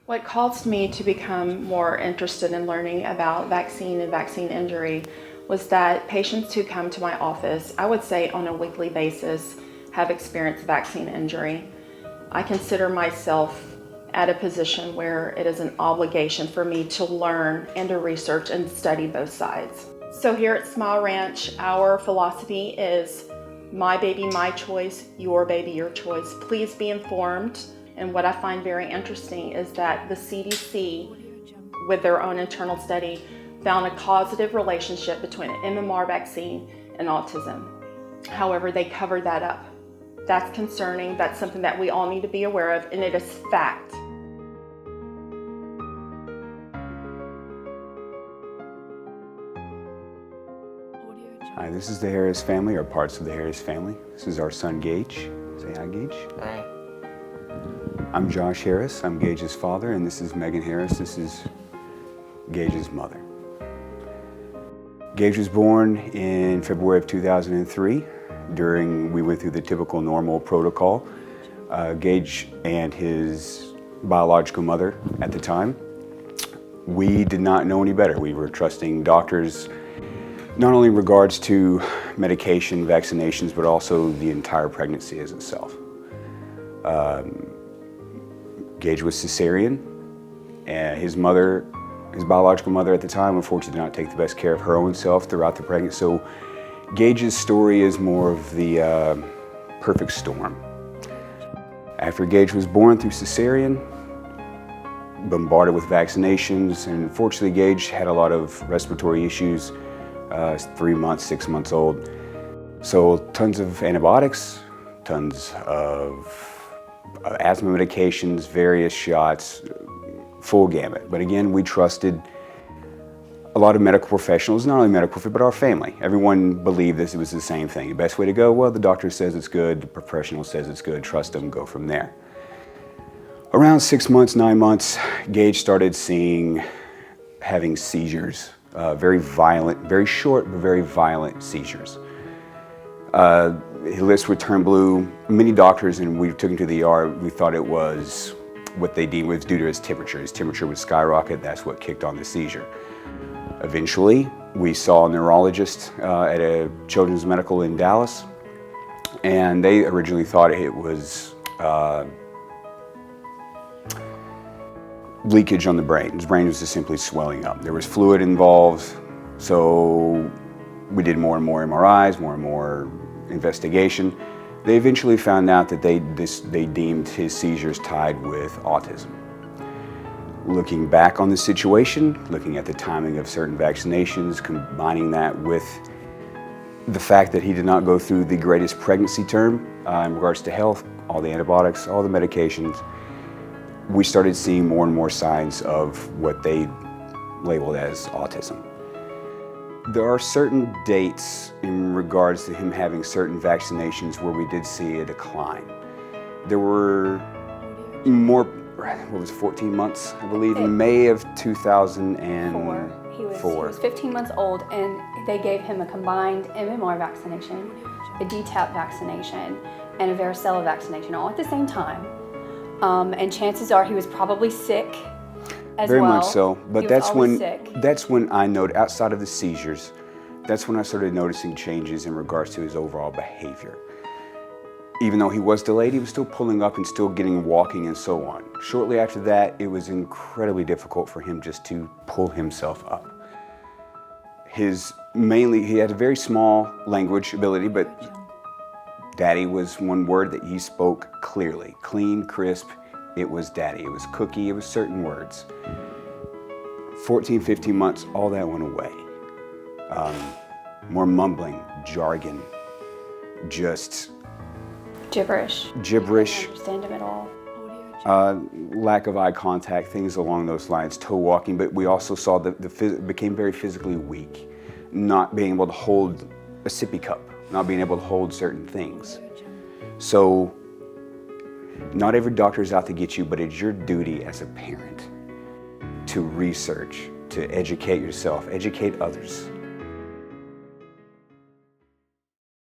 What caused me to become more interested in learning about vaccine and vaccine injury was that patients who come to my office, I would say on a weekly basis, have experienced vaccine injury. I consider myself at a position where it is an obligation for me to learn and to research and study both sides. So here at Smile Ranch, our philosophy is my baby, my choice, your baby, your choice. Please be informed. And what I find very interesting is that the CDC, with their own internal study, found a causative relationship between an MMR vaccine and autism. However, they covered that up. That's concerning. That's something that we all need to be aware of, and it is fact. Hi, this is the Harris family, or parts of the Harris family. This is our son, Gage. Say hi, Gage. Hi. I'm Josh Harris. I'm Gage's father, and this is Megan Harris. This is Gage's mother. Gage was born in February of 2003. We went through the typical normal protocol. Gage and his biological mother at the time, we did not know any better. We were trusting doctors, not only in regards to medication, vaccinations, but also the entire pregnancy as itself. Gage was cesarean, and his biological mother at the time, unfortunately did not take the best care of her own self throughout the pregnancy. So Gage's story is more of the perfect storm. After Gage was born through cesarean, bombarded with vaccinations, and unfortunately Gage had a lot of respiratory issues, 3 months, 6 months old. So tons of antibiotics, tons of asthma medications, various shots, full gamut. But again, we trusted a lot of medical professionals, not only medical, but our family. Everyone believed this, it was the same thing. The best way to go, well, the doctor says it's good, the professional says it's good, trust them, go from there. Around 6 months, 9 months, Gage started having seizures, very violent, very short, but very violent seizures. His lips would turn blue. Many doctors, and we took him to the ER, we thought it was what they deemed was due to his temperature. His temperature would skyrocket, that's what kicked on the seizure. Eventually, we saw a neurologist at a children's medical in Dallas, and they originally thought it was leakage on the brain. His brain was just simply swelling up. There was fluid involved, so we did more and more MRIs, more and more investigation. They eventually found out that they deemed his seizures tied with autism. Looking back on the situation, looking at the timing of certain vaccinations, combining that with the fact that he did not go through the greatest pregnancy term in regards to health, all the antibiotics, all the medications, we started seeing more and more signs of what they labeled as autism. There are certain dates in regards to him having certain vaccinations where we did see a decline. There were more, what was it, 14 months, I believe, in May of 2004. He was 15 months old, and they gave him a combined MMR vaccination, a DTaP vaccination, and a varicella vaccination all at the same time. And chances are he was probably sick as Very well. much so, but that's when I noted, outside of the seizures, that's when I started noticing changes in regards to his overall behavior. Even though he was delayed, he was still pulling up and still getting walking and so on. Shortly after that, it was incredibly difficult for him just to pull himself up. He had a very small language ability, but daddy was one word that he spoke clearly. Clean, crisp, it was daddy. It was cookie, it was certain words. 14, 15 months, all that went away. More mumbling, jargon, just gibberish. I didn't understand him at all. Lack of eye contact, things along those lines, toe walking, but we also saw became very physically weak, not being able to hold a sippy cup, not being able to hold certain things. So, not every doctor is out to get you, but it's your duty as a parent to research, to educate yourself, educate others.